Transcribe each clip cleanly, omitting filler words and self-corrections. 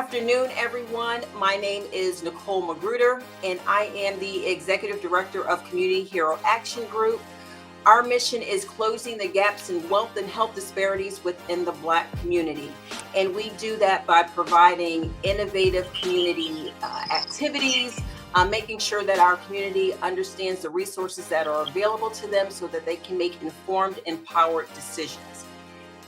afternoon, everyone. My name is Nicole McGruder, and I am the Executive Director of Community Hero Action Group. Our mission is closing the gaps in wealth and health disparities within the Black community. And we do that by providing innovative community activities, making sure that our community understands the resources that are available to them so that they can make informed, empowered decisions.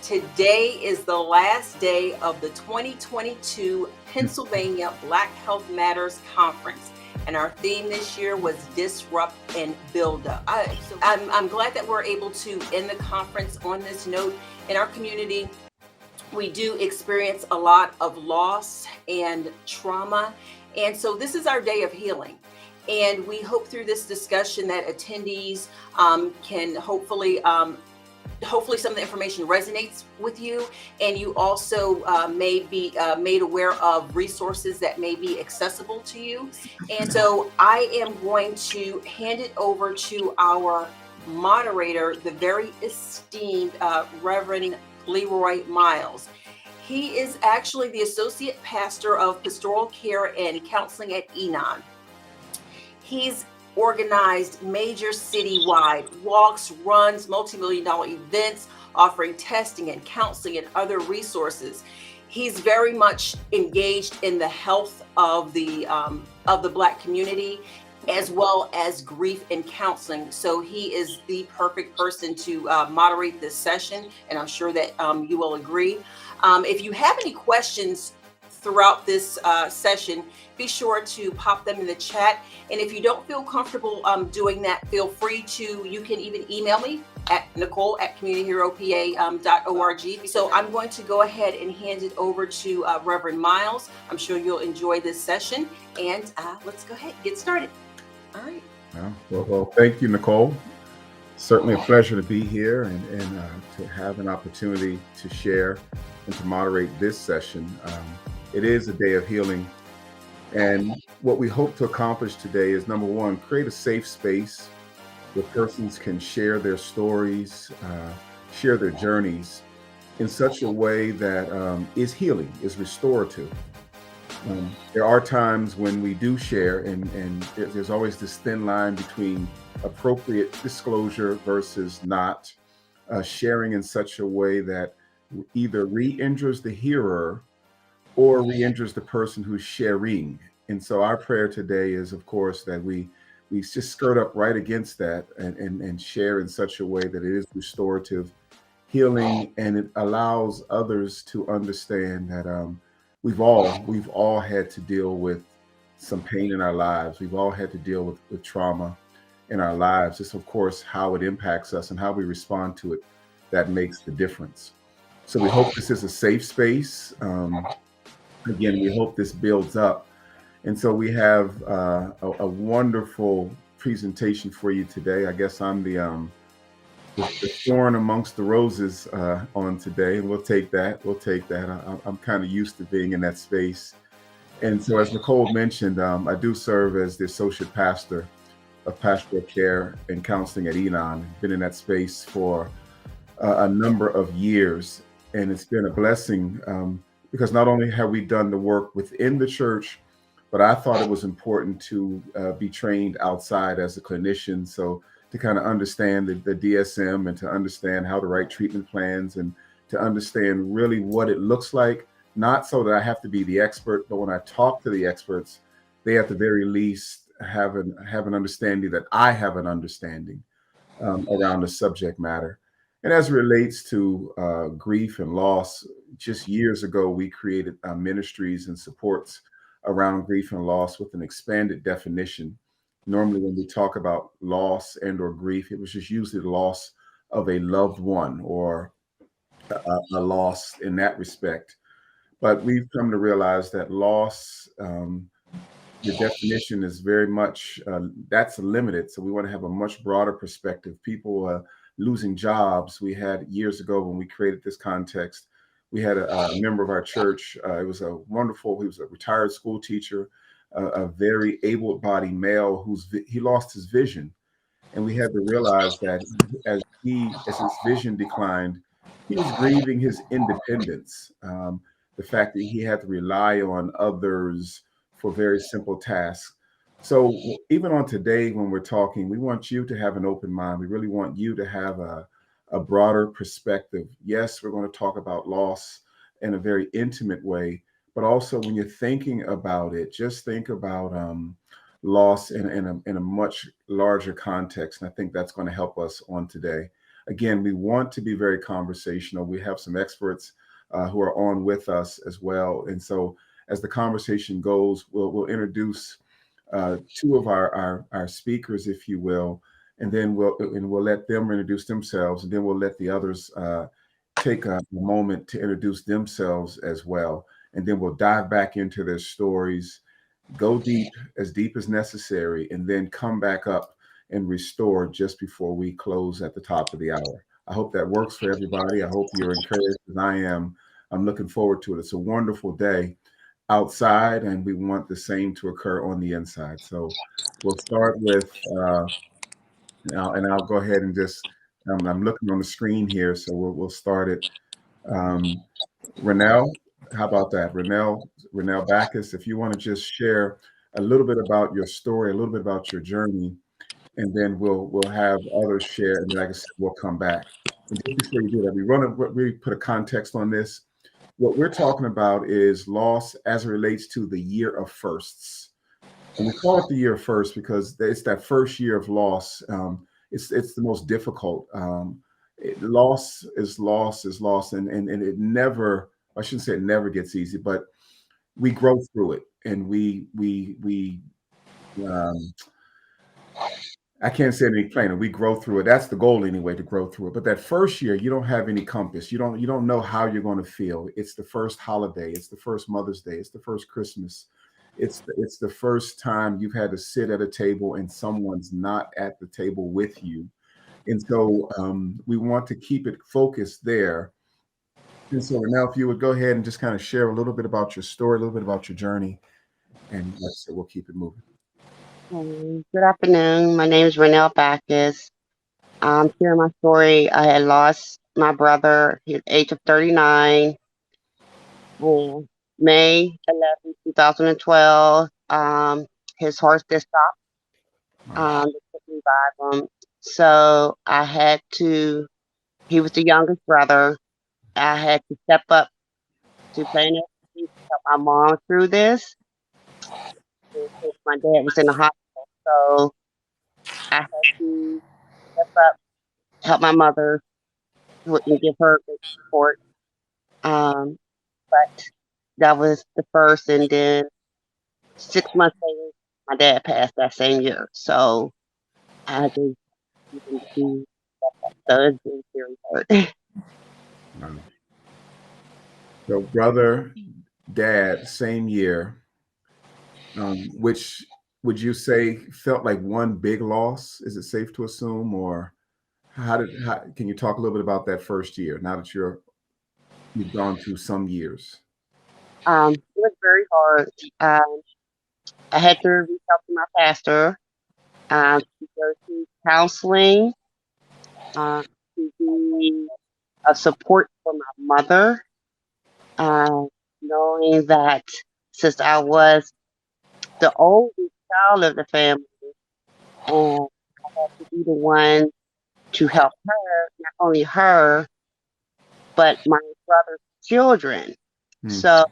Today is the last day of the 2022 Pennsylvania Black Health Matters Conference. And our theme this year was Disrupt and Build Up. I'm glad that we're able to end the conference on this note. In our community, we do experience a lot of loss and trauma. And so this is our day of healing. And we hope through this discussion that attendees can hopefully some of the information resonates with you, and you also may be made aware of resources that may be accessible to you. And so I am going to hand it over to our moderator, the very esteemed Reverend Leroy Miles. He is actually the Associate Pastor of Pastoral Care and Counseling at Enon. He's organized major citywide walks, runs, multi-million-dollar events, offering testing and counseling and other resources. He's very much engaged in the health of the Black community, as well as grief and counseling. So he is the perfect person to moderate this session, and I'm sure that you will agree. If you have any questions throughout this session, be sure to pop them in the chat. And if you don't feel comfortable doing that, feel free to, you can even email me at nicole@communityheropa.org. So I'm going to go ahead and hand it over to Reverend Miles. I'm sure you'll enjoy this session, and let's go ahead and get started. All right. Well, thank you, Nicole. Certainly a pleasure to be here and to have an opportunity to share and to moderate this session. It is a day of healing. And what we hope to accomplish today is, number one, create a safe space where persons can share their stories, share their journeys in such a way that is healing, is restorative. There are times when we do share, and there's always this thin line between appropriate disclosure versus not, sharing in such a way that either re-injures the hearer or re-injures the person who's sharing. And so our prayer today is, of course, that we just skirt up right against that and share in such a way that it is restorative, healing, and it allows others to understand that we've all had to deal with some pain in our lives. We've all had to deal with trauma in our lives. It's, of course, how it impacts us and how we respond to it that makes the difference. So we hope this is a safe space. Again, we hope this builds up. And so we have a wonderful presentation for you today. I guess I'm the thorn amongst the roses on today. And we'll take that. I'm kind of used to being in that space. And so as Nicole mentioned, I do serve as the Associate Pastor of Pastoral Care and Counseling at Enon. I've been in that space for a number of years. And it's been a blessing because not only have we done the work within the church, but I thought it was important to be trained outside as a clinician. So to kind of understand the DSM and to understand how to write treatment plans and to understand really what it looks like, not so that I have to be the expert, but when I talk to the experts, they at the very least have an understanding that I have an understanding around the subject matter. And as it relates to grief and loss, just years ago, we created ministries and supports around grief and loss with an expanded definition. Normally, when we talk about loss and or grief, it was just usually the loss of a loved one or a loss in that respect. But we've come to realize that loss, the definition is very much, that's limited. So we want to have a much broader perspective. People losing jobs. We had years ago when we created this context, we had a member of our church. He was a retired school teacher, a very able-bodied male he lost his vision. And we had to realize that as his vision declined, he was grieving his independence. the fact that he had to rely on others for very simple tasks. So even on today, when we're talking, we want you to have an open mind. We really want you to have a broader perspective. Yes, we're going to talk about loss in a very intimate way, but also when you're thinking about it, just think about loss in a much larger context. And I think that's going to help us on today. Again, we want to be very conversational. We have some experts who are on with us as well. And so as the conversation goes, we'll introduce two of our speakers, if you will, and then we'll let them introduce themselves, and then we'll let the others take a moment to introduce themselves as well, and then we'll dive back into their stories, go deep as necessary, and then come back up and restore just before we close at the top of the hour. I hope that works for everybody. I hope you're encouraged as I am. I'm looking forward to it. It's a wonderful day outside, and we want the same to occur on the inside. So we'll start with, and I'll go ahead and just, I'm looking on the screen here, so we'll start it. Um, Ronel, how about that? Ronel Bocus, if you want to just share a little bit about your story, a little bit about your journey, and then we'll have others share, and then like I said, we'll come back. And just before you do that, we put a context on this. What we're talking about is loss as it relates to the year of firsts. And we call it the year of first because it's that first year of loss. It's the most difficult. Loss is loss, and it never. I shouldn't say it never gets easy, but we grow through it, and we um, I can't say it any plainer. We grow through it. That's the goal anyway, to grow through it. But that first year, you don't have any compass. You don't know how you're going to feel. It's the first holiday. It's the first Mother's Day. It's the first Christmas. It's the first time you've had to sit at a table and someone's not at the table with you. And so we want to keep it focused there. And so now, if you would go ahead and just kind of share a little bit about your story, a little bit about your journey, and like I said, we'll keep it moving. Good afternoon. My name is Ronel Bocus. Sharing my story. I had lost my brother at the age of 39 on May 11, 2012. His heart just stopped. Wow. They couldn't revive him. So he was the youngest brother. I had to step up to plan everything to help my mom through this. Because my dad was in the hospital. So I had to step up, help my mother, and give her good support. Um, but that was the first, and then 6 months later, my dad passed that same year. So I had to do so it's been very hard. Wow. So brother, dad, same year. Which would you say felt like one big loss? Is it safe to assume, or can you talk a little bit about that first year? Now that you've gone through some years. It was very hard. I had to reach out to my pastor, to go to counseling, to be a support for my mother, uh, knowing that since I was the oldest child of the family, and I had to be the one to help her, not only her, but my brother's children. Hmm. So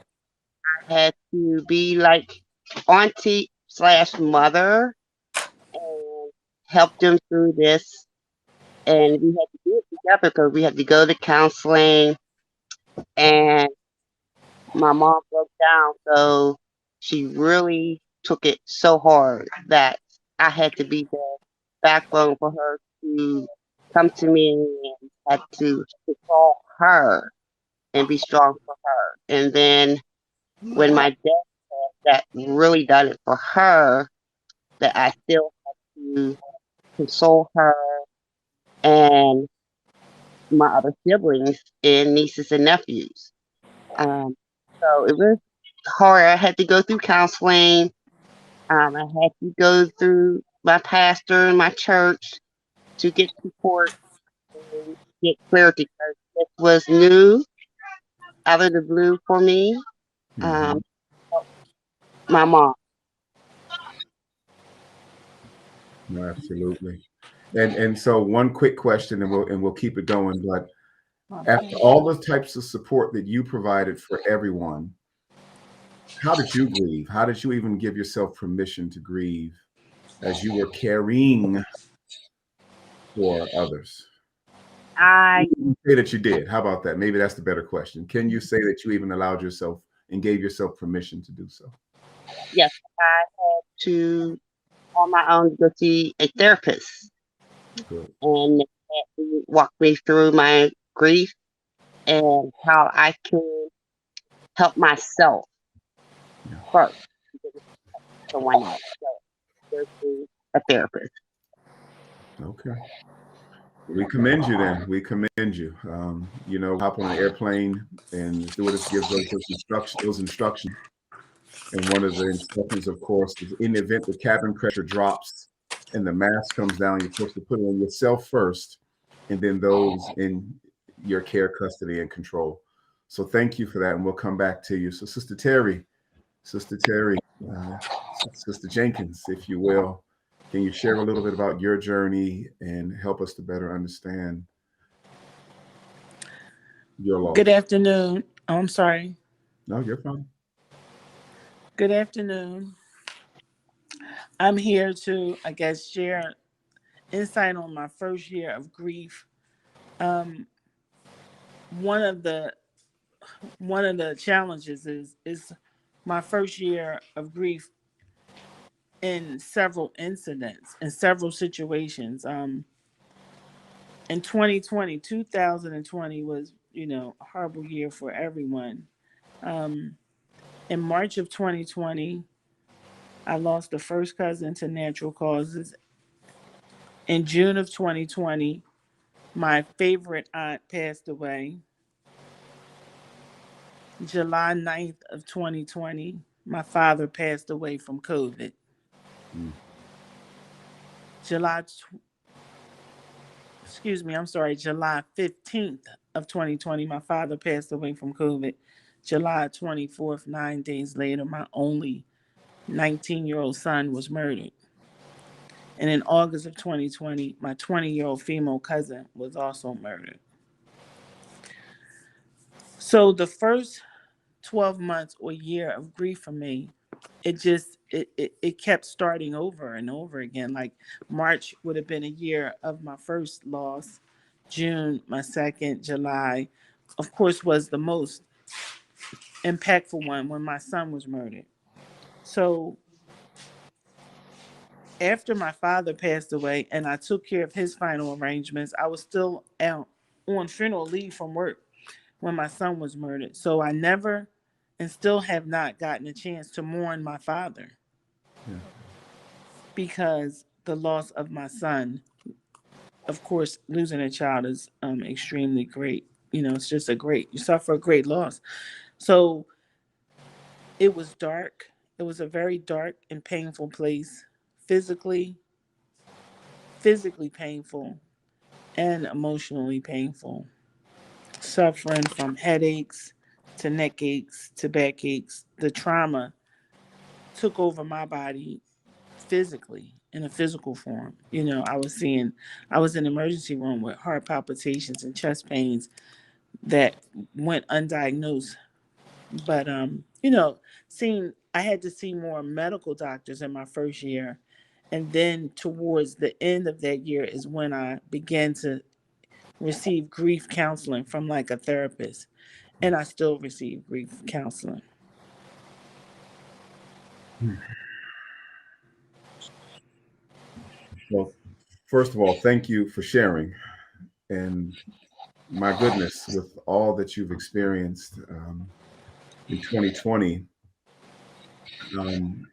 I had to be like auntie slash mother and help them through this. And we had to do it together because we had to go to counseling, and my mom broke down. So she really took it so hard that I had to be the backbone for her to come to me, and had to console her and be strong for her. And then when my dad passed, that really done it for her, that I still had to console her and my other siblings and nieces and nephews. Um, so it was hard. I had to go through counseling. I had to go through my pastor and my church to get support and get clarity because this was new. out of the blue for me. Mm-hmm. My mom. No, absolutely. And so one quick question, and we'll keep it going. But after all the types of support that you provided for everyone, how did you grieve? How did you even give yourself permission to grieve as you were caring for others? I Can you say that you did? How about that? Maybe that's the better question. Can you say that you even allowed yourself and gave yourself permission to do so? yes, I had to on my own go see a therapist, Good. and they had to walk me through my grief and how I can help myself Yeah. first, someone else. So go to a therapist. Okay. We commend you then. We commend you. Hop on an airplane and the stewardess gives those instructions. And one of the instructions, of course, is in the event the cabin pressure drops and the mask comes down, you're supposed to put it on yourself first and then those in your care, custody, and control. So thank you for that. And we'll come back to you. So Sister Terry, uh, Sister Jenkins, if you will, can you share a little bit about your journey and help us to better understand your Good loss? afternoon. Oh, I'm sorry. No, you're fine. Good afternoon. I'm here to, I guess, share insight on my first year of grief. Um, one of the one of the challenges is my first year of grief in several incidents, in several situations. In 2020 was, a horrible year for everyone. Um, in March of 2020, I lost a first cousin to natural causes. In June of 2020, my favorite aunt passed away. July 9th of 2020, my father passed away from COVID. Mm. July, July 15th of 2020, my father passed away from COVID. July 24th, 9 days later, my only 19-year-old son was murdered. And in August of 2020, my 20-year-old female cousin was also murdered. So the first 12 months or year of grief for me, it kept starting over and over again. Like March would have been a year of my first loss. June, my second. July, of course, was the most impactful one when my son was murdered. So after my father passed away and I took care of his final arrangements, I was still out on funeral leave from work when my son was murdered. So I never and still have not gotten a chance to mourn my father Yeah. because the loss of my son, of course, losing a child is extremely great. It's just you suffer a great loss. So it was dark. It was a very dark and painful place, physically, physically painful, and emotionally painful. Suffering from headaches to neck aches to back aches. The trauma took over my body physically in a physical form. I was in the emergency room with heart palpitations and chest pains that went undiagnosed. But I had to see more medical doctors in my first year. And then towards the end of that year is when I began to receive grief counseling from like a therapist. And I still receive grief counseling. Well, first of all, thank you for sharing. And my goodness, with all that you've experienced in 2020,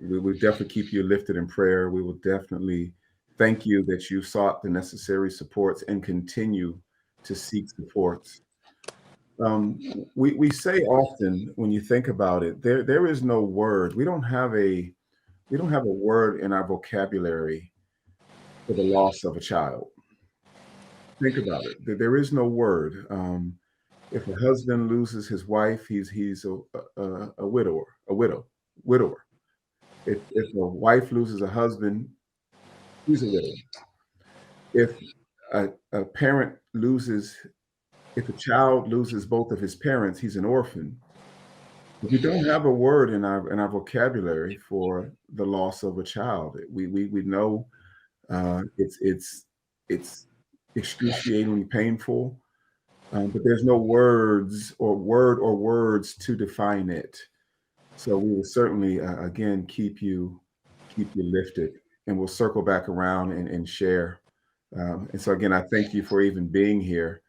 we will definitely keep you lifted in prayer. We will definitely thank you that you sought the necessary supports and continue to seek supports. We say often when you think about it, there is no word. We don't have a word in our vocabulary for the loss of a child. Think about it. There is no word. If a husband loses his wife, he's a widower. If a wife loses a husband, he's a widower. If a parent loses, if a child loses both of his parents, he's an orphan. We don't have a word in our vocabulary for the loss of a child. We know it's excruciatingly painful, but there's no words to define it. So we will certainly again keep you lifted, and we'll circle back around and share. And so again, I thank you for even being here.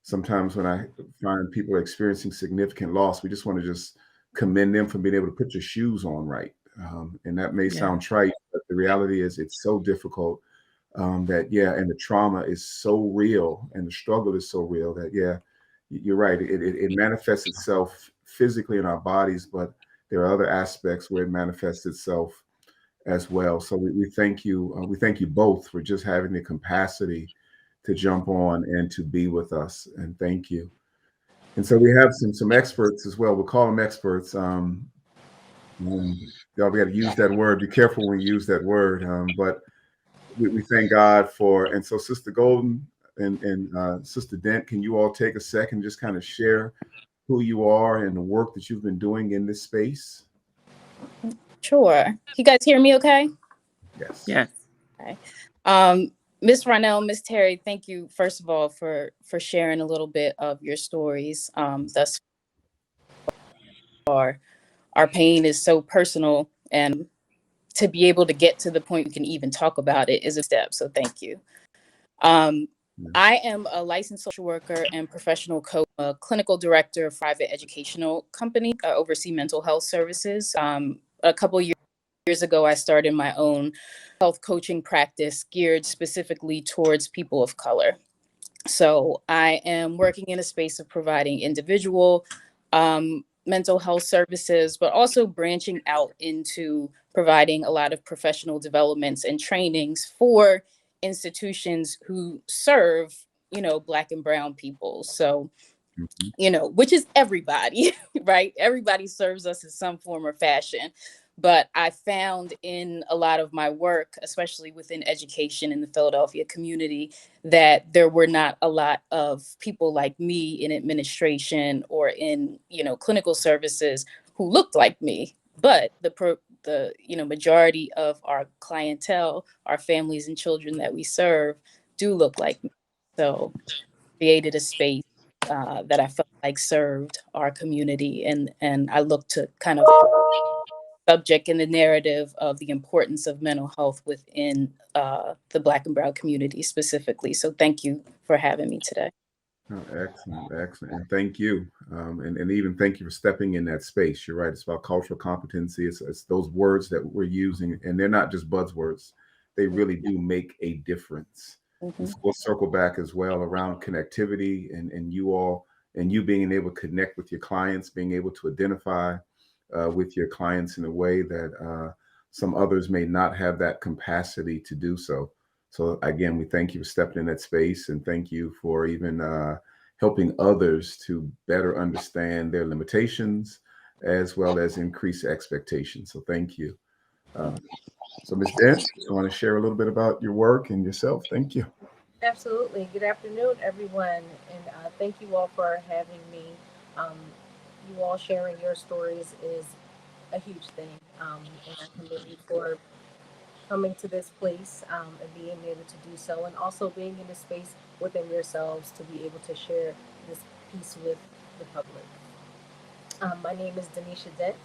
Sometimes when I find people are experiencing significant loss, we just want to just commend them for being able to put your shoes on right. And that may Yeah. sound trite, but the reality is it's so difficult that, yeah, and the trauma is so real and the struggle is so real that, yeah, you're right. It manifests itself physically in our bodies, but there are other aspects where it manifests itself as well. So we thank you. We thank you both for just having the capacity to jump on and to be with us. And thank you. And so we have some experts as well. We'll call them experts. Y'all, we got to use that word. Be careful when you use that word. But we thank God for. And so, Sister Golden and Sister Dent, can you all take a second, just kind of share who you are and the work that you've been doing in this space? Sure. You guys hear me okay? Yes. Yes. Okay. Miss Ronel, Miss Terry, thank you, first of all, for sharing a little bit of your stories thus far. Our pain is so personal, and to be able to get to the point we can even talk about it is a step. So thank you. I am a licensed social worker and professional coach, a clinical director of private educational company. I oversee mental health services. A couple years ago, I started my own health coaching practice geared specifically towards people of color. So I am working in a space of providing individual mental health services, but also branching out into providing a lot of professional developments and trainings for institutions who serve, Black and brown people. So, which is everybody, right? Everybody serves us in some form or fashion. But I found in a lot of my work, especially within education in the Philadelphia community, that there were not a lot of people like me in administration or in, clinical services who looked like me. But the majority of our clientele, our families and children that we serve, do look like me. So created a space that I felt like served our community, and I look to kind of subject in the narrative of the importance of mental health within the Black and brown community specifically. So thank you for having me today. Oh, excellent. And thank you. And even thank you for stepping in that space. You're right. It's about cultural competency. It's those words that we're using, and they're not just buzzwords. They really do make a difference. And so we'll circle back as well around connectivity and you all, and you being able to connect with your clients, being able to identify with your clients in a way that some others may not have that capacity to do so. So again, we thank you for stepping in that space, and thank you for even helping others to better understand their limitations as well as increase expectations. So thank you. So Ms. Dent, you want to share a little bit about your work and yourself? Thank you. Absolutely. Good afternoon, everyone, and thank you all for having me. Um, you all sharing your stories is a huge thing, and I commend you for coming to this place and being able to do so, and also being in a space within yourselves to be able to share this piece with the public. My name is Daneesha Dent.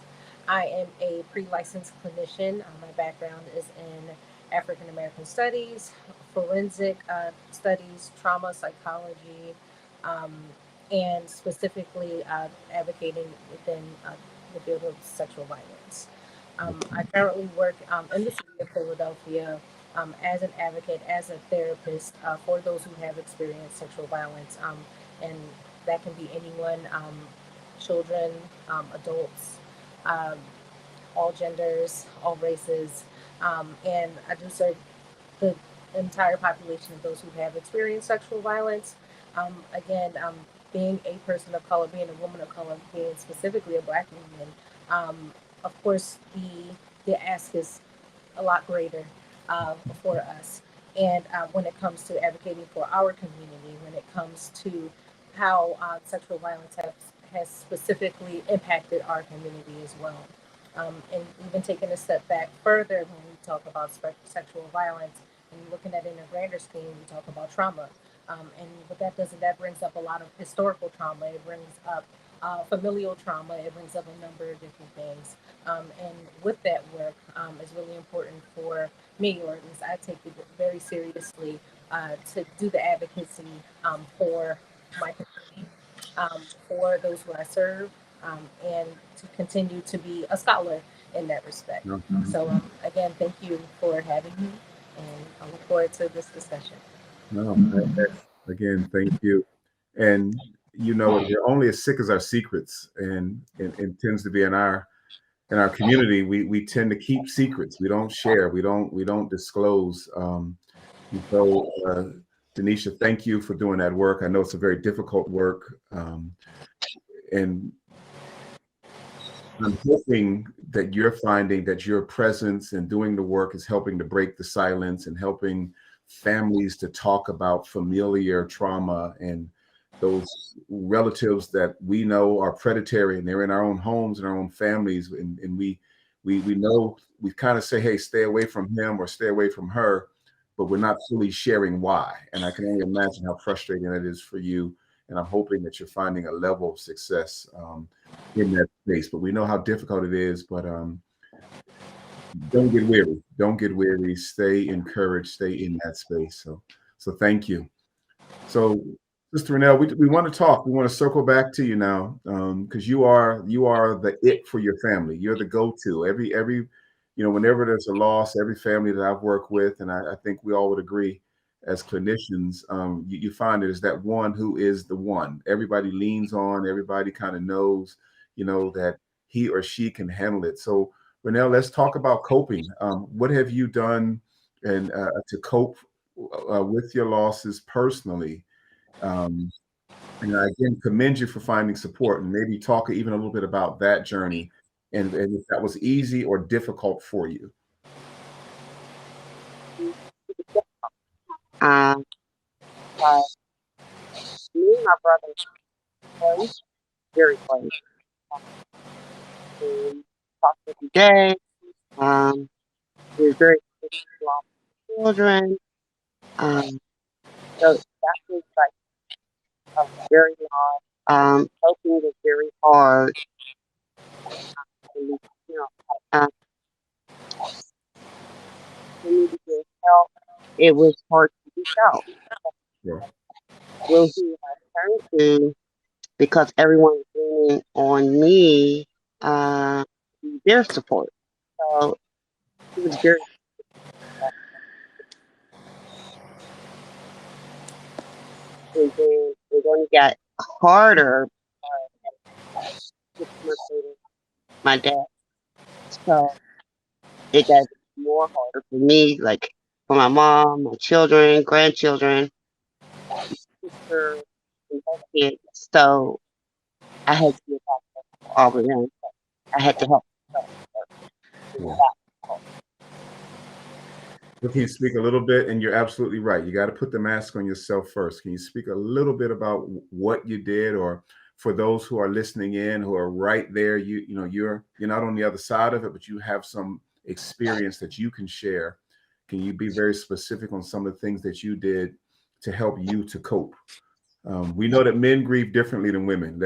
I am a pre-licensed clinician. My background is in African American studies, forensic studies, trauma psychology, um, and specifically advocating within the field of sexual violence. I currently work in the city of Philadelphia as an advocate, as a therapist for those who have experienced sexual violence, and that can be anyone, children, adults, um, all genders, all races, and I do serve the entire population of those who have experienced sexual violence. Again, being a person of color, being a woman of color, being specifically a Black woman, of course, the ask is a lot greater for us. And when it comes to advocating for our community, when it comes to how sexual violence has specifically impacted our community as well. And even taking a step back further, when we talk about sexual violence and looking at it in a grander scheme, we talk about trauma. And what that does is that brings up a lot of historical trauma. It brings up familial trauma. It brings up a number of different things. And with that work, it's really important for me, or at least I take it very seriously, to do the advocacy for my community, for those who I serve, and to continue to be a scholar in that respect. So, again, thank you for having me, and I look forward to this discussion. No, again, thank you. And we're only as sick as our secrets, and it tends to be in our community. We tend to keep secrets. We don't share. We don't disclose. And so, Daneesha, thank you for doing that work. I know it's a very difficult work, and I'm hoping that you're finding that your presence and doing the work is helping to break the silence and helping families to talk about familiar trauma and those relatives that we know are predatory and they're in our own homes and our own families. And we know, we kind of say, hey, stay away from him or stay away from her, but we're not fully sharing why. And I can only imagine how frustrating that is for you. And I'm hoping that you're finding a level of success in that space. But we know how difficult it is. But don't get weary. Don't get weary. Stay encouraged. Stay in that space. So thank you. So, Sister Ronel, we want to talk. We want to circle back to you now, because you are the it for your family. You're the go-to. Every whenever there's a loss, every family that I've worked with, and I think we all would agree as clinicians, you find there's that one who is the one. Everybody leans on. Everybody kind of knows, that he or she can handle it. So, Ronel, let's talk about coping. What have you done and to cope with your losses personally? And I again commend you for finding support, and maybe talk even a little bit about that journey and if that was easy or difficult for you. Um, but me and my brother were close, very close. We talked every day. We were very close to our children. So that was like a very hard. Coping was very hard. And, we needed to get help. It was hard to reach out. Yeah. Will who I turned to, because everyone was leaning on me, their support. So it was very. And then it only got harder. 6 months later, my dad. So it got more harder for me, like for my mom, my children, grandchildren, sister, and her kids. So I had to be for all of them. I had to help. Yeah. But can you speak a little bit? And you're absolutely right. You got to put the mask on yourself first. Can you speak a little bit about what you did, or for those who are listening in who are right there, you're not on the other side of it, but you have some experience that you can share. Can you be very specific on some of the things that you did to help you to cope? We know that men grieve differently than women.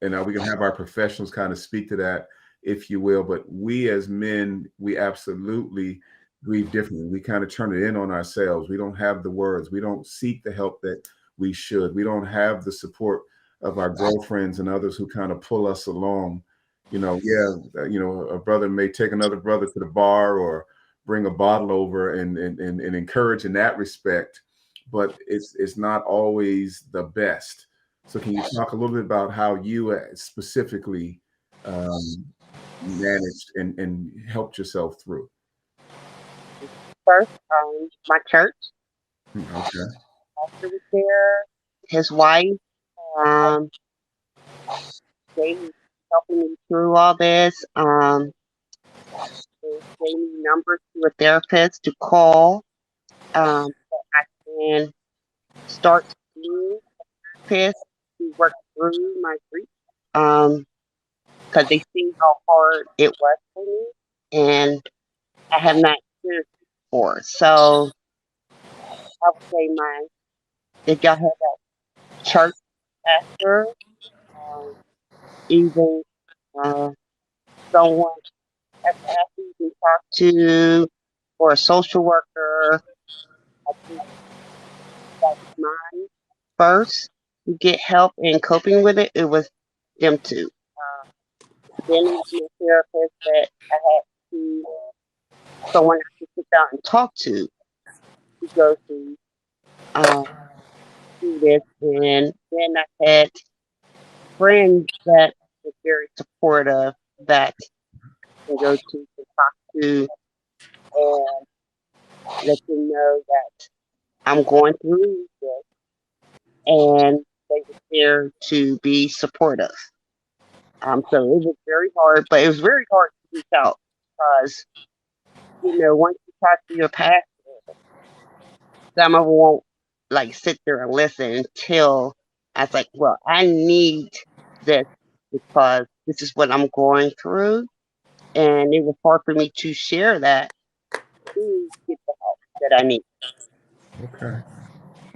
And we can have our professionals kind of speak to that, if you will. But we as men, we absolutely grieve differently. We kind of turn it in on ourselves. We don't have the words. We don't seek the help that we should. We don't have the support of our girlfriends and others who kind of pull us along. A brother may take another brother to the bar or bring a bottle over and encourage in that respect, but it's not always the best. So can you talk a little bit about how you specifically managed and helped yourself through? First, my church. Okay. Pastor was there. His wife Um, they helping me through all this. They gave me numbers to a therapist to call. So I can start seeing a therapist to work through my grief. Because they see how hard it was for me, and I have not experienced it before. So I would say if y'all have a church pastor, even uh, someone as a pastor you can talk to, or a social worker, I think that was mine first to get help in coping with it. It was them two. Then it was my therapist that I had to someone I could sit down and talk to go through um, through this. And then I had friends that were very supportive that I can go to talk to and let them know that I'm going through this, and they were there to be supportive. So it was very hard, but it was very hard to reach out because, once you talk to your pastor, some of them won't like sit there and listen until I was like, well, I need this because this is what I'm going through. And it was hard for me to share that to get the help that I need. Okay.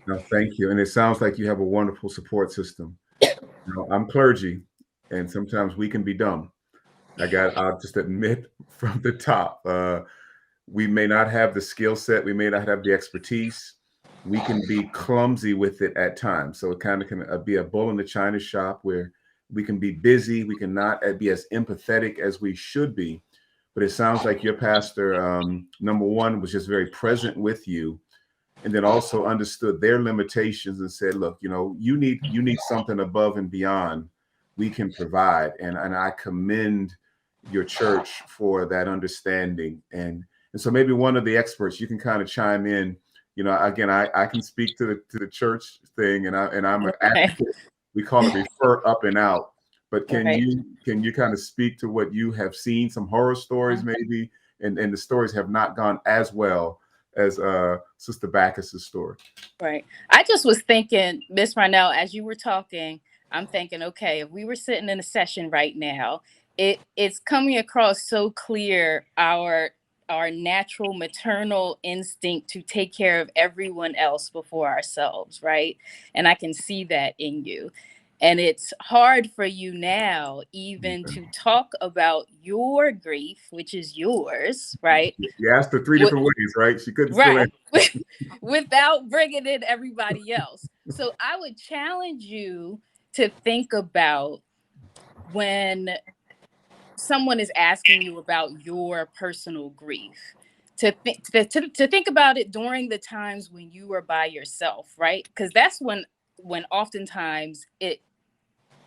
No, thank you. And it sounds like you have a wonderful support system. I'm clergy, and sometimes we can be dumb. I'll just admit from the top, we may not have the skill set, we may not have the expertise. We can be clumsy with it at times. So it kind of can be a bull in the china shop where we can be busy, we cannot be as empathetic as we should be. But it sounds like your pastor, number one, was just very present with you, and then also understood their limitations and said, look, you need something above and beyond. We can provide. And I commend your church for that understanding. And so maybe one of the experts, you can kind of chime in. Again, I can speak to the church thing, and I'm an advocate. We call it refer up and out. But can you kind of speak to what you have seen, some horror stories maybe, and the stories have not gone as well as Sister Backus's story? Right. I just was thinking, Miss Ronel, as you were talking, I'm thinking, okay, if we were sitting in a session right now, it's coming across so clear our natural maternal instinct to take care of everyone else before ourselves, right? And I can see that in you. And it's hard for you now even to talk about your grief, which is yours, right? You asked her three different ways, right? She couldn't still Right. answer. Without bringing in everybody else. So I would challenge you to think about when someone is asking you about your personal grief, to think about it during the times when you are by yourself, right? Because that's when oftentimes it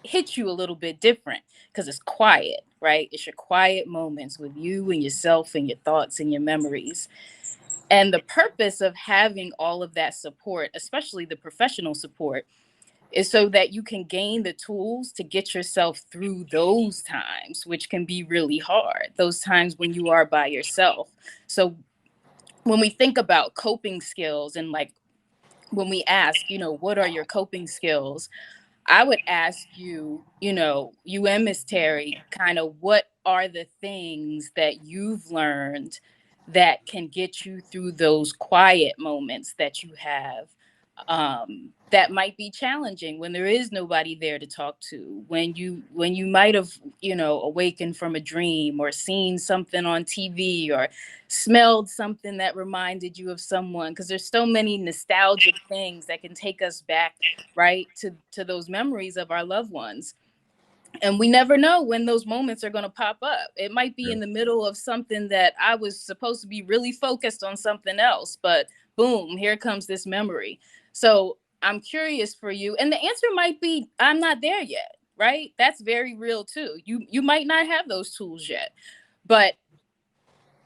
hits you a little bit different because it's quiet, right? It's your quiet moments with you and yourself and your thoughts and your memories. And the purpose of having all of that support, especially the professional support, is so that you can gain the tools to get yourself through those times, which can be really hard, those times when you are by yourself. So when we think about coping skills, and like when we ask, what are your coping skills? I would ask you, you and Miss Terry, kind of what are the things that you've learned that can get you through those quiet moments that you have, that might be challenging when there is nobody there to talk to, when you might have, awakened from a dream or seen something on TV or smelled something that reminded you of someone, because there's so many nostalgic things that can take us back, right, to those memories of our loved ones. And we never know when those moments are going to pop up. It might be in the middle of something that I was supposed to be really focused on something else, but boom, here comes this memory. So I'm curious for you. And the answer might be, I'm not there yet, right? That's very real too. You might not have those tools yet, but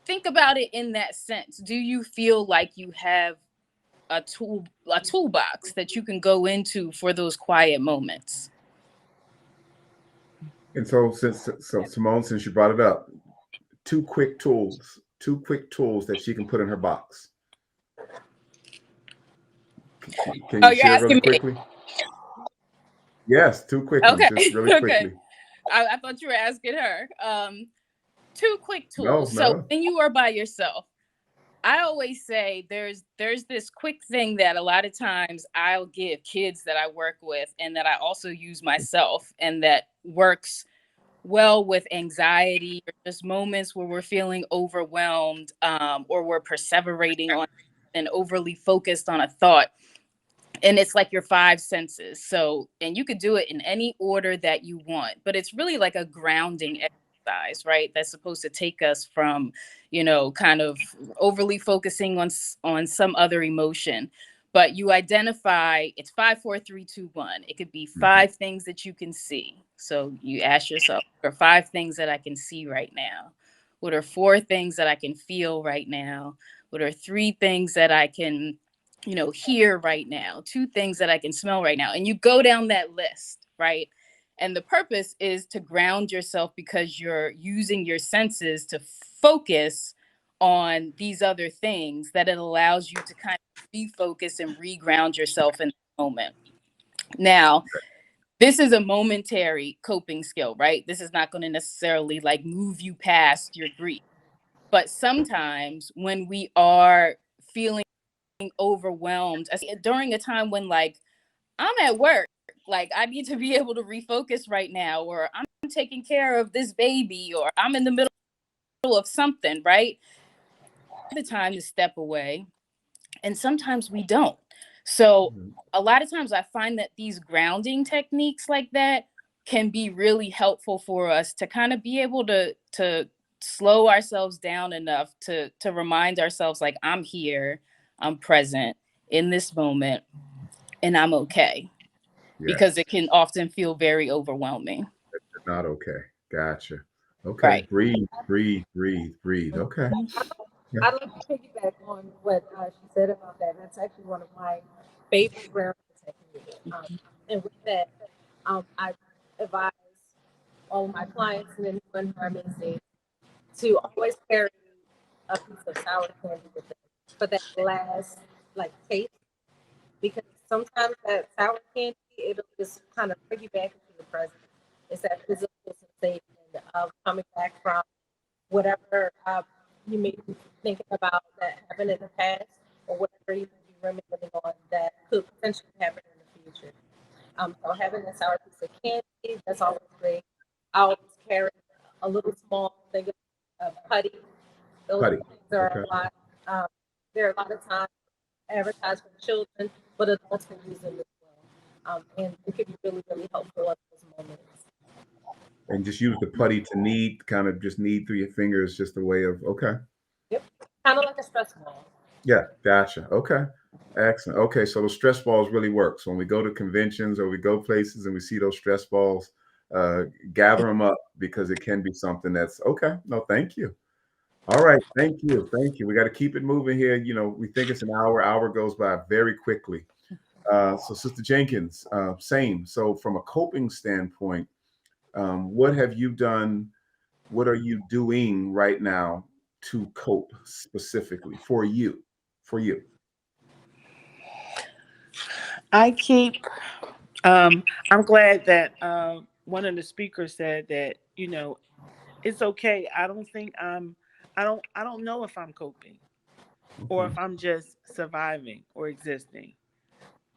think about it in that sense. Do you feel like you have a toolbox that you can go into for those quiet moments. And so Simone, since you brought it up, two quick tools that she can put in her box. Can you You're share really asking me? quickly? Yes, two quick ones, Okay. just really quickly. I thought you were asking her. Two quick tools. No. So when you are by yourself, I always say there's this quick thing that a lot of times I'll give kids that I work with and that I also use myself, and that works well with anxiety or just moments where we're feeling overwhelmed, or we're perseverating on and overly focused on a thought. And it's like your five senses. So, and you could do it in any order that you want, but it's really like a grounding exercise, right? That's supposed to take us from, kind of overly focusing on some other emotion. But you identify, it's 5, 4, 3, 2, 1. It could be 5 things that you can see. So you ask yourself, what are 5 things that I can see right now? What are 4 things that I can feel right now? What are 3 things that I can hear right now, 2 things that I can smell right now? And you go down that list, right? And the purpose is to ground yourself, because you're using your senses to focus on these other things, that it allows you to kind of refocus and reground yourself in the moment. Now, this is a momentary coping skill, right? This is not going to necessarily like move you past your grief. But sometimes when we are feeling overwhelmed during a time when like I'm at work, like I need to be able to refocus right now, or I'm taking care of this baby, or I'm in the middle of something, right? The time to step away, and sometimes we don't. So a lot of times I find that these grounding techniques like that can be really helpful for us to kind of be able to slow ourselves down enough to remind ourselves, like, I'm here, I'm present in this moment, and I'm okay. Yes. Because it can often feel very overwhelming. Not okay. Gotcha. Okay. Right. Breathe. Okay. I'd like to piggyback on what she said about that. That's actually one of my favorite grounding techniques. And with that, I advise all of my clients and anyone who I'm in to always carry a piece of sour candy with them for that last taste, because sometimes that sour candy, it'll just kind of bring you back into the present. It's that physical sensation of coming back from whatever you may be thinking about that happened in the past, or whatever you may be reminiscing on that could potentially happen in the future. So having a sour piece of candy, that's always great. I always carry a little small thing of putty. Those things are a lot. There are a lot of times advertised for children, but adults can use them as well. And it can be really, really helpful at those moments. And just use the putty to knead, kind of just knead through your fingers, just a way of, okay. Yep. Kind of like a stress ball. Yeah, gotcha. Okay. Excellent. Okay, so those stress balls really work. So when we go to conventions or we go places and we see those stress balls, gather them up, because it can be something that's okay. No, thank you. All right, thank you. We got to keep it moving here. We think it's an hour. Hour goes by very quickly. So Sister Jenkins, same. So from a coping standpoint, what have you done? What are you doing right now to cope specifically for you? I keep. I'm glad that one of the speakers said that it's okay. I don't think I don't know if I'm coping, or if I'm just surviving or existing.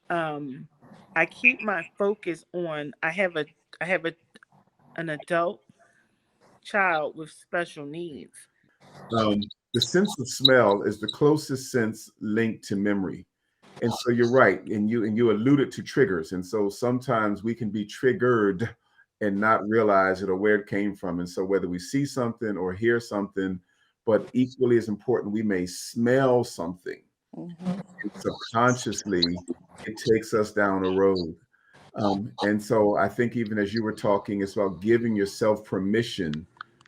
I keep my focus on. I have an adult child with special needs. The sense of smell is the closest sense linked to memory. And so you're right. And you alluded to triggers. And so sometimes we can be triggered and not realize it or where it came from. And so whether we see something or hear something, but equally as important, we may smell something. And subconsciously, it takes us down a road. And so I think even as you were talking, it's about giving yourself permission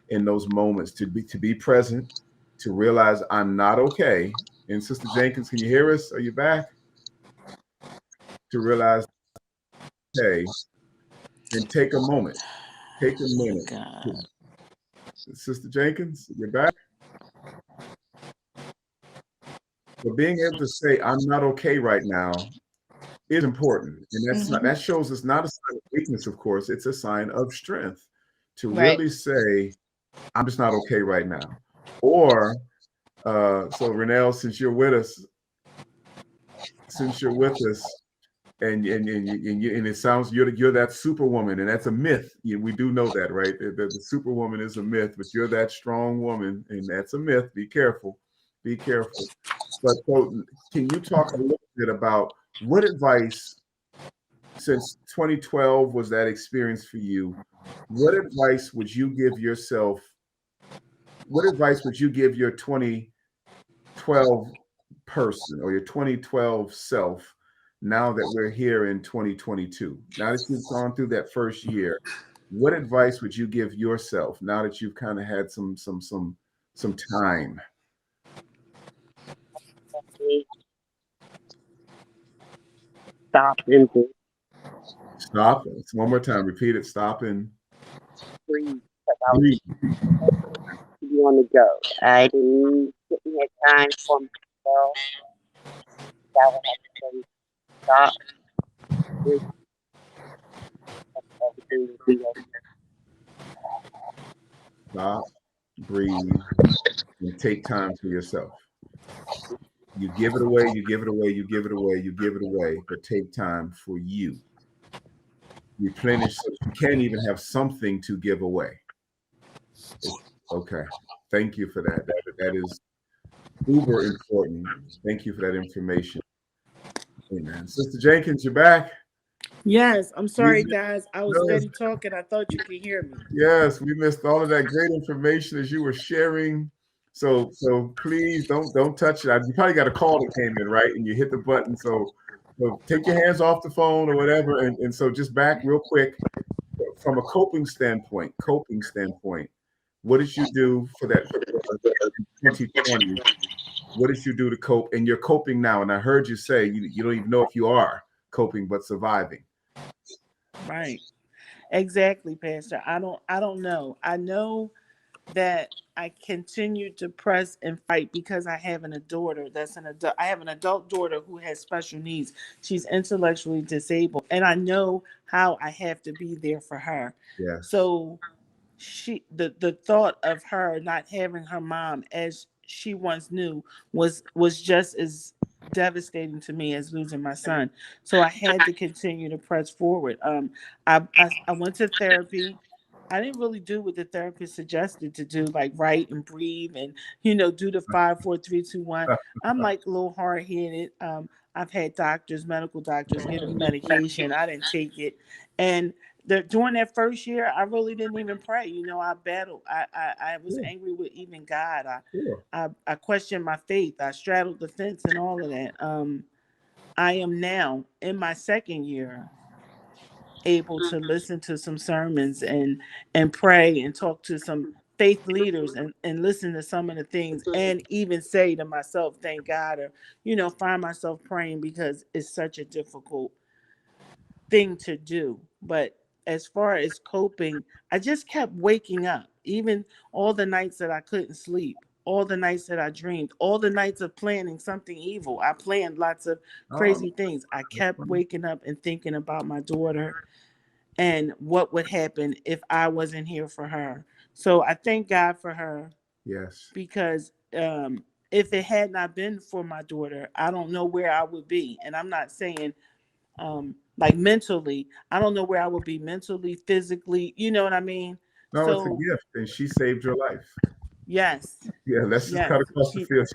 in those moments to be present, to realize I'm not okay, And Sister Jenkins, can you hear us? Are you back? To realize, hey, and take a moment. Take a minute. God. Sister Jenkins, you're back. But being able to say, I'm not okay right now is important. And that's not, that shows us not a sign of weakness, of course. It's a sign of strength to Right. really say, I'm just not okay right now. Or, so Ronel, since you're with us, and it sounds you're that superwoman, and that's a myth. We do know that, right? The superwoman is a myth, but you're that strong woman, and that's a myth. Be careful. Be careful. But so, can you talk a little bit about what advice, since 2012 was that experience for you, what advice would you give yourself? What advice would you give your 2012 person or your 2012 self now that we're here in 2022? Now that you've gone through that first year, what advice would you give yourself now that you've kind of had some time? Stop and Stop. It's one more time. Repeat it. Stop and breathe. Because I was breathe. to be on the go. I didn't have time for myself. I would have to say stop, breathe, and everything will be okay. Stop, breathe, and take time for yourself. You give it away, you give it away, you give it away, you give it away, but take time for you. Replenish so you can't even have something to give away. Okay. Thank you for that. That is uber important. Thank you for that information. Amen. Sister Jenkins, you're back. Yes, I'm sorry, guys. I was steady talking. I thought you could hear me. Yes, we missed all of that great information as you were sharing. So please don't touch it. You probably got a call that came in, right? And you hit the button. So take your hands off the phone or whatever. And so just back real quick from a coping standpoint, what did you do for that 2020? What did you do to cope? And you're coping now. And I heard you say you don't even know if you are coping, but surviving. Right. Exactly, Pastor. I don't know. I know that I continue to press and fight because I have a daughter that's an adult. I have an adult daughter who has special needs. She's intellectually disabled, and I know how I have to be there for her. Yes. So the thought of her not having her mom as she once knew was just as devastating to me as losing my son. So I had to continue to press forward. I went to therapy. I didn't really do what the therapist suggested to do, like write and breathe and do the 5, 4, 3, 2, 1. I'm like a little hard headed. I've had medical doctors give me medication. I didn't take it, and during that first year, I really didn't even pray. I battled. I was angry with even God. I questioned my faith. I straddled the fence and all of that. I am now in my second year able to listen to some sermons and pray and talk to some faith leaders and listen to some of the things and even say to myself, thank God, or find myself praying because it's such a difficult thing to do. But as far as coping, I just kept waking up, even all the nights that I couldn't sleep, all the nights that I dreamed, all the nights of planning something evil. I planned lots of crazy things. I kept waking up and thinking about my daughter and what would happen if I wasn't here for her. So I thank God for her. Yes. Because if it had not been for my daughter, I don't know where I would be. And I'm not saying like mentally, I don't know where I would be mentally, physically, you know what I mean? No, So, it's a gift, and she saved your life. Yes. Yeah, let's just cut across the field.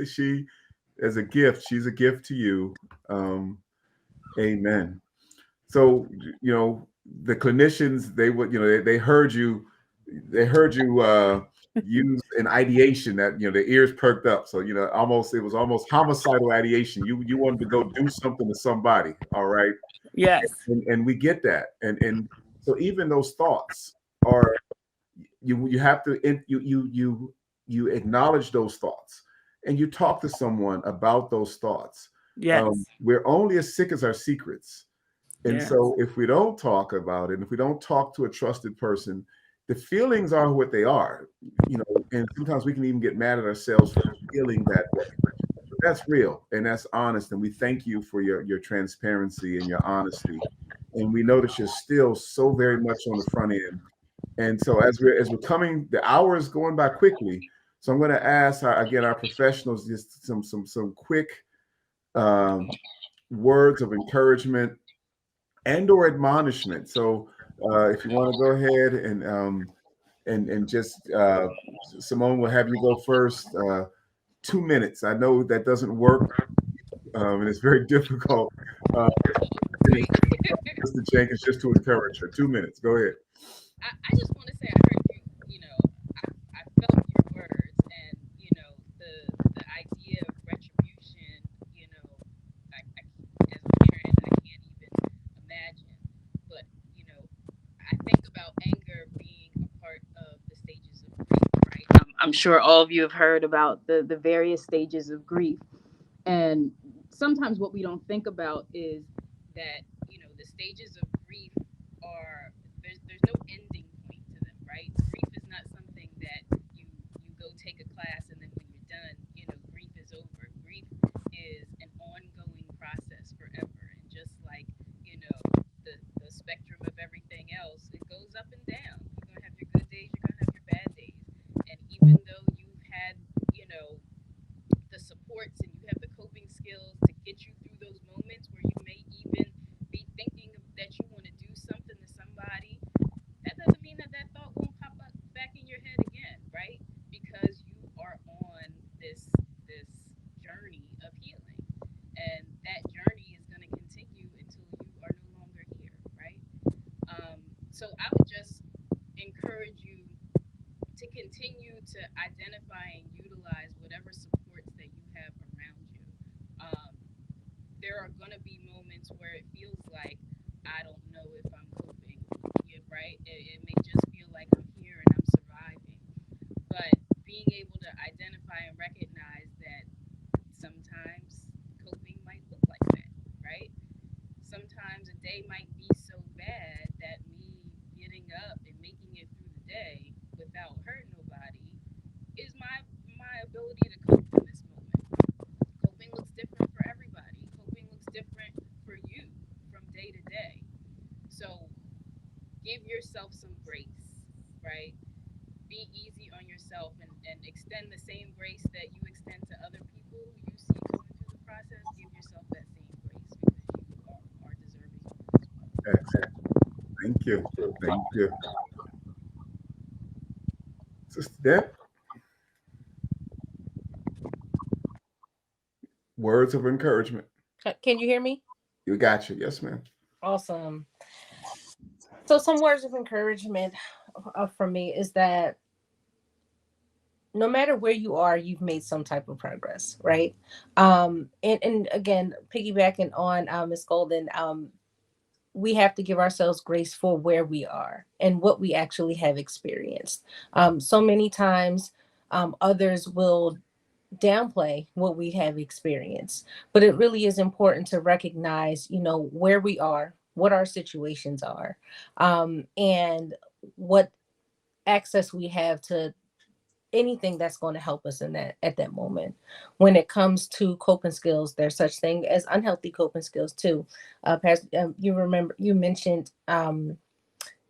She as a gift, she's a gift to you. Amen. So, the clinicians, they heard you use an ideation that, their ears perked up. So, it was almost homicidal ideation. You wanted to go do something to somebody. All right. Yes. And we get that. And so even those thoughts are, you have to, you acknowledge those thoughts. and you talk to someone about those thoughts. Yes. We're only as sick as our secrets. And Yes. so if we don't talk about it, and if we don't talk to a trusted person, the feelings are what they are, and sometimes we can even get mad at ourselves for feeling that way. But that's real and that's honest. And we thank you for your transparency and your honesty. And we know that you're still so very much on the front end. And so as we're coming, the hour is going by quickly. So I'm going to ask our professionals just some quick words of encouragement and or admonishment. So if you want to go ahead and just Simone will have you go first. 2 minutes. I know that doesn't work, and it's very difficult. Mr. Jenkins, just to encourage her. 2 minutes. Go ahead. I just want to say I heard you. I felt your words, and the idea of retribution. As a parent, I can't even imagine. But I think about anger being a part of the stages of grief, right? I'm sure all of you have heard about the various stages of grief, and sometimes what we don't think about is that the stages of grief are there's no ending point to them, right? Grief is not something that you go take a class and then when you're done, grief is over. Grief is an ongoing process forever, and just like the spectrum of everything else, it goes up and down. You're gonna have your good days, you're gonna have your bad days, and even though you've had the supports and you have the coping skills to get you through those moments where you may even be thinking that you want to do something to somebody, that doesn't mean that thought won't pop up back in your head again, right? Because you are on this journey of healing, and that journey is going to continue until you are no longer here, right? So I would just encourage you to continue to identify and utilize whatever supports that you have around you. There are going to be moments where it feels like I don't know if I'm coping, right? It may just feel like I'm here and I'm surviving. But being able to identify and recognize that sometimes coping might look like that, right? Sometimes a day might be so bad that me getting up and making it through the day without hurting nobody is my ability to cope in this moment. Coping looks different for everybody. Coping looks different for you from day to day. So give yourself some grace, right? Be easy on yourself and extend the same grace that you extend to other people who you see going through the process. Give yourself that same grace because you are deserving of it as well. Excellent. Thank you. Thank you. Sister Dent, words of encouragement. Can you hear me? You got you. Yes, ma'am. Awesome. So some words of encouragement from me is that no matter where you are, you've made some type of progress, right? And again, piggybacking on Ms. Golden, we have to give ourselves grace for where we are and what we actually have experienced. So many times, others will downplay what we have experienced, but it really is important to recognize, where we are, what our situations are, and what access we have to anything that's going to help us in that at that moment. When it comes to coping skills, there's such thing as unhealthy coping skills too. You mentioned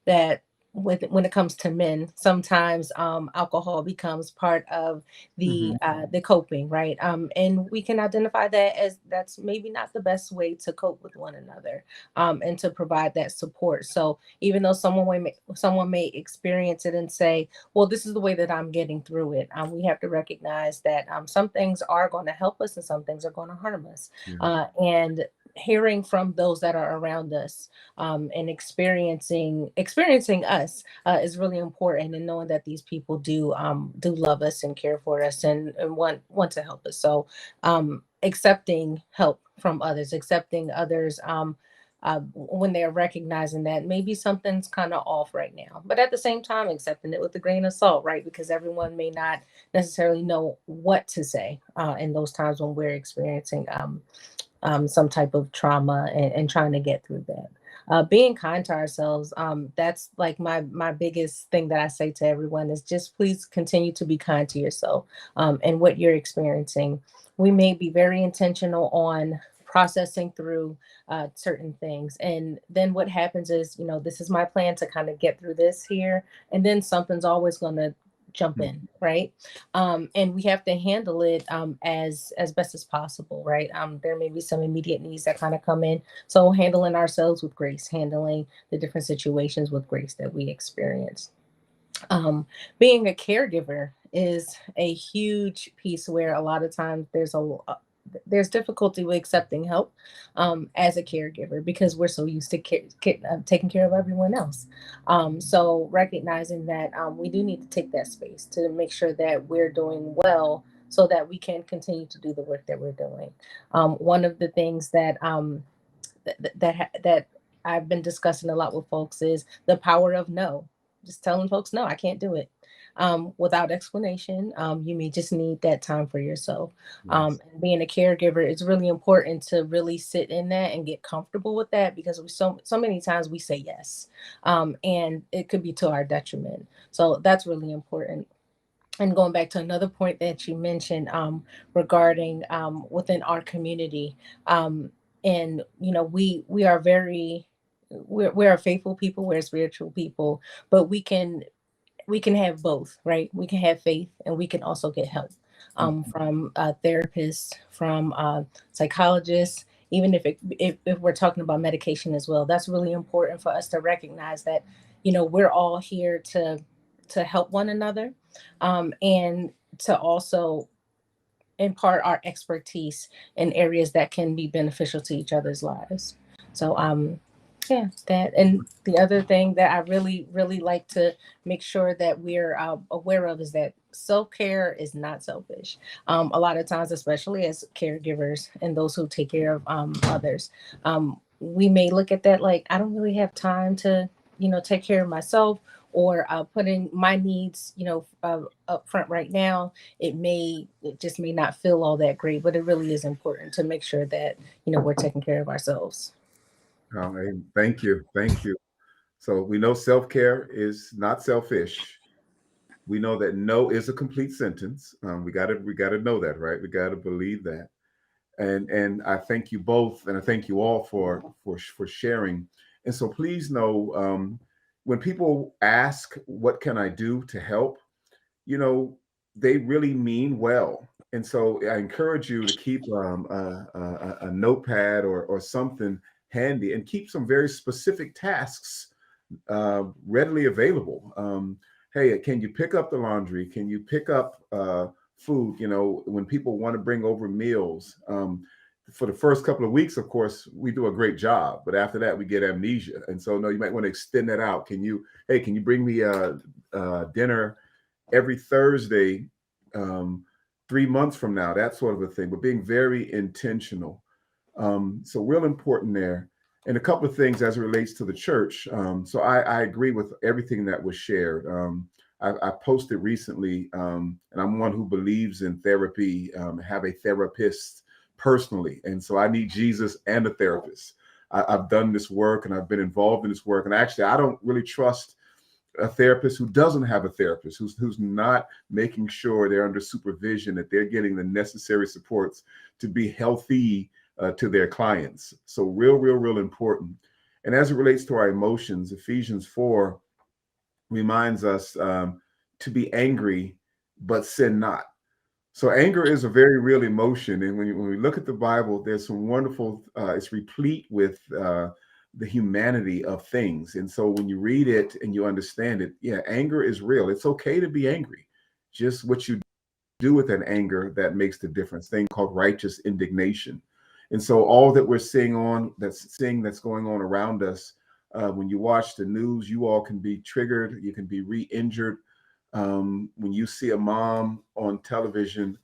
that when it comes to men, sometimes alcohol becomes part of the coping, right? And we can identify that as that's maybe not the best way to cope with one another, and to provide that support. So even though someone may experience it and say, well, this is the way that I'm getting through it, we have to recognize that some things are going to help us and some things are going to harm us. And hearing from those that are around us, and experiencing us is really important, and knowing that these people do love us and care for us and want to help us. So accepting help from others, accepting others when they're recognizing that maybe something's kind of off right now, but at the same time accepting it with a grain of salt, right? Because everyone may not necessarily know what to say in those times when we're experiencing some type of trauma, and trying to get through that. Being kind to ourselves, that's like my biggest thing that I say to everyone is just please continue to be kind to yourself, and what you're experiencing. We may be very intentional on processing through certain things, and then what happens is, this is my plan to kind of get through this here, and then something's always going to jump in, right? And we have to handle it as best as possible, right? There may be some immediate needs that kind of come in, so handling ourselves with grace, handling the different situations with grace that we experience. Being a caregiver is a huge piece where a lot of times there's difficulty with accepting help as a caregiver, because we're so used to taking care of everyone else. So recognizing that we do need to take that space to make sure that we're doing well, so that we can continue to do the work that we're doing. One of the things that I've been discussing a lot with folks is the power of no. Just telling folks, no, I can't do it. Without explanation. You may just need that time for yourself. Yes. And being a caregiver, it's really important to really sit in that and get comfortable with that, because so many times we say yes, and it could be to our detriment. So that's really important. And going back to another point that you mentioned, regarding within our community, and we are we're a faithful people, we're spiritual people, but we can have both, right? We can have faith, and we can also get help from therapists, from psychologists, even if we're talking about medication as well. That's really important for us to recognize that, we're all here to help one another, and to also impart our expertise in areas that can be beneficial to each other's lives. So yeah, that. And the other thing that I really really like to make sure that we're aware of is that self-care is not selfish. A lot of times, especially as caregivers and those who take care of others, we may look at that like, I don't really have time to take care of myself, or putting my needs up front right now. It just may not feel all that great, but it really is important to make sure that we're taking care of ourselves. Thank you. Thank you. So we know self-care is not selfish. We know that no is a complete sentence. We gotta know that, right? We gotta believe that. And I thank you both, and I thank you all for sharing. And so please know, when people ask, "What can I do to help?" you know, they really mean well. And so I encourage you to keep a notepad or something handy, and keep some very specific tasks readily available. Hey, can you pick up the laundry? Can you pick up food? When people want to bring over meals, for the first couple of weeks, of course, we do a great job, but after that, we get amnesia. And so, no, you might want to extend that out. Can you bring me dinner every Thursday, 3 months from now? That sort of a thing, but being very intentional. So real important there. And a couple of things as it relates to the church. So I agree with everything that was shared. I posted recently, and I'm one who believes in therapy, have a therapist personally. And so I need Jesus and a therapist. I've done this work, and I've been involved in this work. And actually, I don't really trust a therapist who doesn't have a therapist, who's not making sure they're under supervision, that they're getting the necessary supports to be healthy to their clients. So real important. And as it relates to our emotions, Ephesians 4 reminds us to be angry, but sin not. So anger is a very real emotion. And when we look at the Bible, there's some wonderful, it's replete with the humanity of things. And so when you read it and you understand it, yeah, anger is real. It's okay to be angry. Just what you do with that anger that makes the difference. Thing called righteous indignation. And so all that we're seeing that's going on around us, when you watch the news, you all can be triggered. You can be re-injured. When you see a mom on television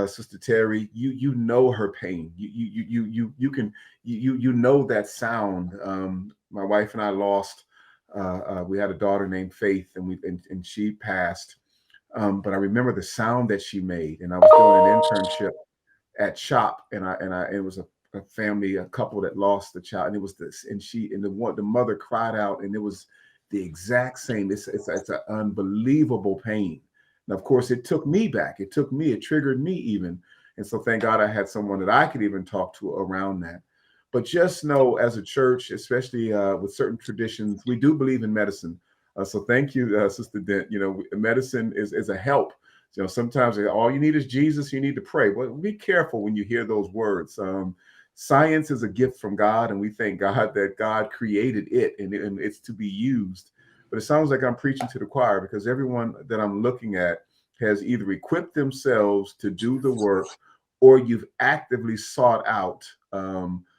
Sister Terry, you know her pain. You know that sound. My wife and I lost. We had a daughter named Faith, and she passed. But I remember the sound that she made, and I was doing an internship at SHOP, and it was a family, a couple that lost the child, and it was this, and the mother cried out, and it was the exact same. It's an unbelievable pain. And of course, it took me back. It triggered me even. And so thank God I had someone that I could even talk to around that. But just know, as a church, especially with certain traditions, we do believe in medicine. So thank you, Sister Dent. Medicine is a help. Sometimes all you need is Jesus. You need to pray. Well, be careful when you hear those words. Science is a gift from God, and we thank God that God created it, and it's to be used. But it sounds like I'm preaching to the choir, because everyone that I'm looking at has either equipped themselves to do the work, or you've actively sought out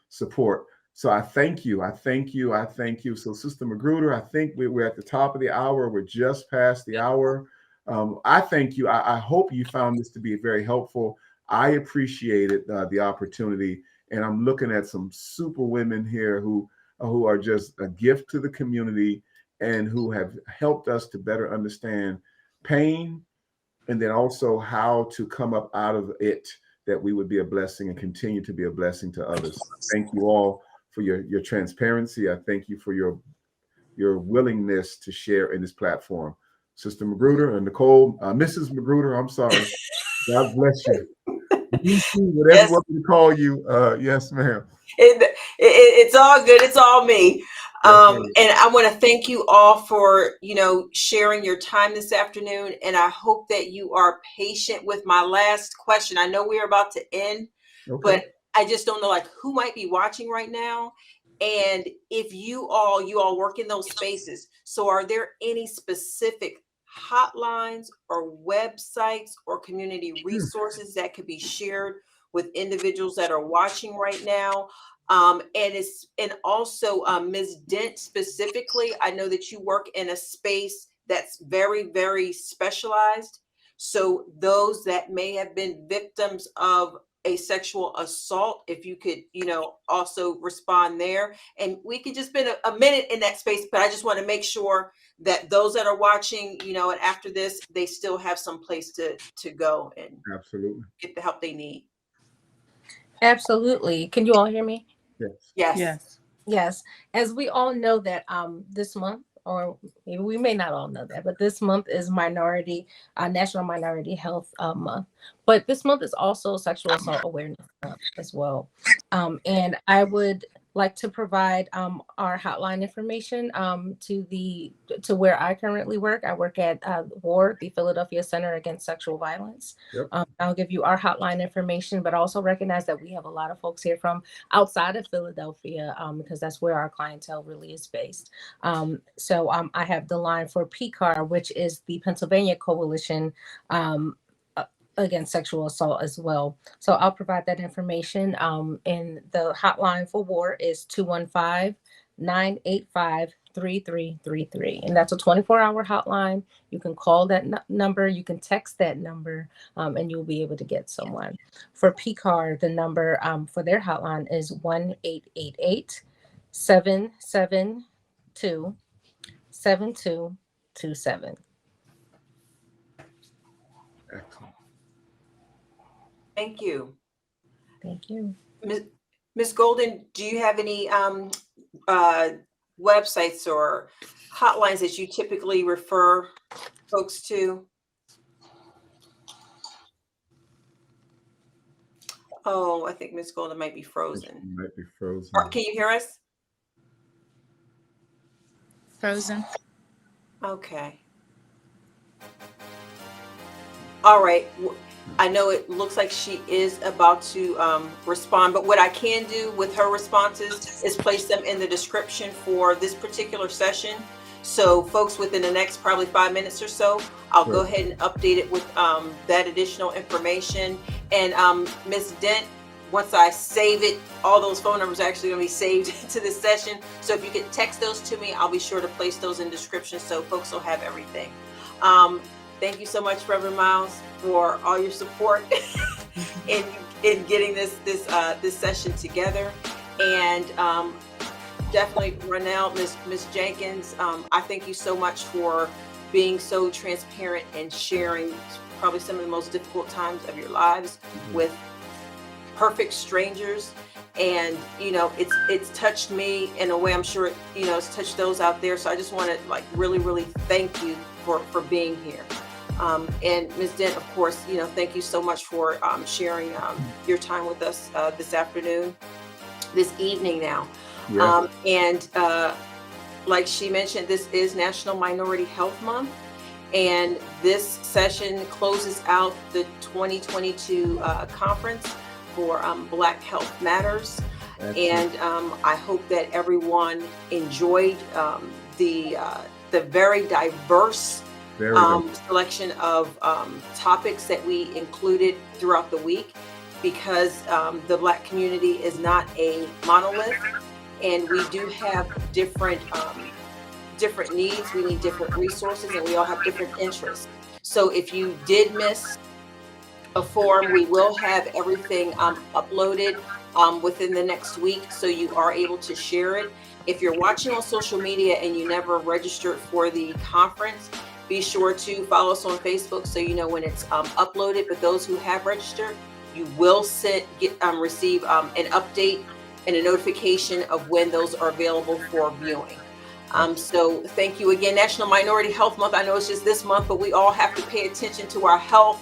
support. So I thank you. I thank you. I thank you. So Sister McGruder, I think we're at the top of the hour. We're just past the hour. I thank you. I hope you found this to be very helpful. I appreciated the opportunity, and I'm looking at some super women here who are just a gift to the community, and who have helped us to better understand pain, and then also how to come up out of it, that we would be a blessing and continue to be a blessing to others. Thank you all for your transparency. I thank you for your willingness to share in this platform. Sister McGruder and Nicole, Mrs. McGruder, I'm sorry. God bless you. Whatever Yes. you want me to call you. Yes, ma'am. It's all good. It's all me. Yes, And I want to thank you all for, sharing your time this afternoon. And I hope that you are patient with my last question. I know we're about to end, okay. but I just don't know who might be watching right now. And if you all work in those spaces. So are there any specific hotlines or websites or community resources that could be shared with individuals that are watching right now? And also Ms. Dent specifically, I know that you work in a space that's very, very specialized. So those that may have been victims of a sexual assault, if you could, also respond there. And we could just spend a minute in that space, but I just want to make sure that those that are watching, and after this, they still have some place to go and absolutely get the help they need. Absolutely. Can you all hear me? Yes. Yes. Yes. As we all know that this month, or maybe we may not all know that, but this month is National Minority Health Month. But this month is also Sexual Assault Awareness Month as well. And I would like to provide our hotline information to where I currently work. I work at WARD, the Philadelphia Center Against Sexual Violence. Yep. I'll give you our hotline information, but also recognize that we have a lot of folks here from outside of Philadelphia, because that's where our clientele really is based. So I have the line for PCAR, which is the Pennsylvania Coalition against sexual assault as well. So I'll provide that information. And the hotline for WAR is 215-985-3333. And that's a 24-hour hotline. You can call that number, you can text that number, and you'll be able to get someone. For PCAR, the number for their hotline is 1-888-772-7227. Excellent. Thank you. Thank you. Ms. Golden, do you have any websites or hotlines that you typically refer folks to? Oh, I think Ms. Golden might be frozen. She might be frozen. Can you hear us? Frozen. Okay. All right. I know it looks like she is about to respond, but what I can do with her responses is place them in the description for this particular session. So folks, within the next probably 5 minutes or so, I'll go ahead and update it with that additional information. And Ms. Dent, once I save it, all those phone numbers are actually going to be saved to this session. So if you could text those to me, I'll be sure to place those in description so folks will have everything. Thank you so much, Reverend Miles, for all your support in getting this session together. And definitely Ronel, Miss Jenkins, I thank you so much for being so transparent and sharing probably some of the most difficult times of your lives with perfect strangers. And it's touched me in a way I'm sure it's touched those out there. So I just want to really thank you for being here. And Ms. Dent, of course, thank you so much for sharing your time with us this evening now. Yes. And like she mentioned, this is National Minority Health Month, and this session closes out the 2022 conference for Black Health Matters. And I hope that everyone enjoyed the very diverse selection of topics that we included throughout the week, because the Black community is not a monolith, and we do have different needs. We need different resources, and we all have different interests. So if you did miss a forum, we will have everything uploaded within the next week, so you are able to share it. If you're watching on social media and you never registered for the conference, be sure to follow us on Facebook so you know when it's uploaded. But those who have registered, you will receive an update and a notification of when those are available for viewing. So thank you again. National Minority Health Month. I know it's just this month, but we all have to pay attention to our health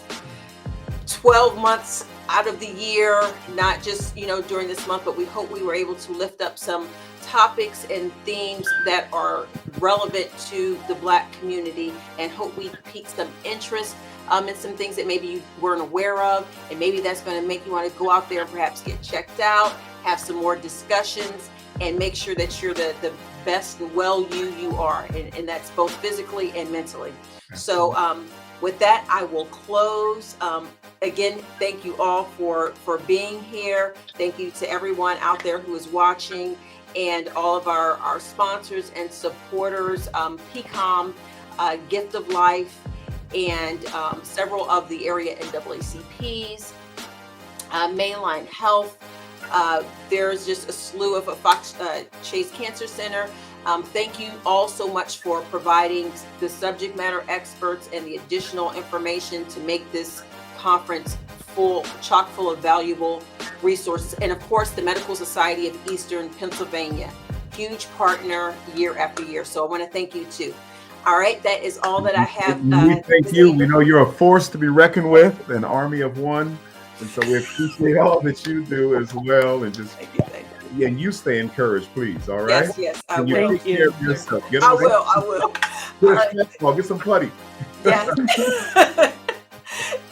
12 months out of the year, not just during this month. But we hope we were able to lift up some topics and themes that are relevant to the Black community, and hope we pique some interest in some things that maybe you weren't aware of, and maybe that's going to make you want to go out there and perhaps get checked out, have some more discussions, and make sure that you're the best and you are, and that's both physically and mentally. So with that, I will close. Again, thank you all for being here. Thank you to everyone out there who is watching, and all of our sponsors and supporters, PCOM, Gift of Life, and several of the area NAACPs, Mainline Health. There's just a slew of Fox Chase Cancer Center. Thank you all so much for providing the subject matter experts and the additional information to make this conference chock full of valuable resources. And of course, the Medical Society of Eastern Pennsylvania, huge partner year after year. So I want to thank you too. All right, that is all that I have. We thank you. We know you're a force to be reckoned with, an army of one. And so we appreciate all that you do as well. And just thank you. And you stay encouraged, please. All right. Yes, I will. You take care of yourself. I will. Get some putty. Yes.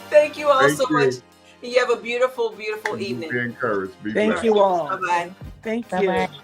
Thank you all Thank so you. much. You have a beautiful evening. Be encouraged. Thank you all. Bye-bye. Thank Bye-bye. you.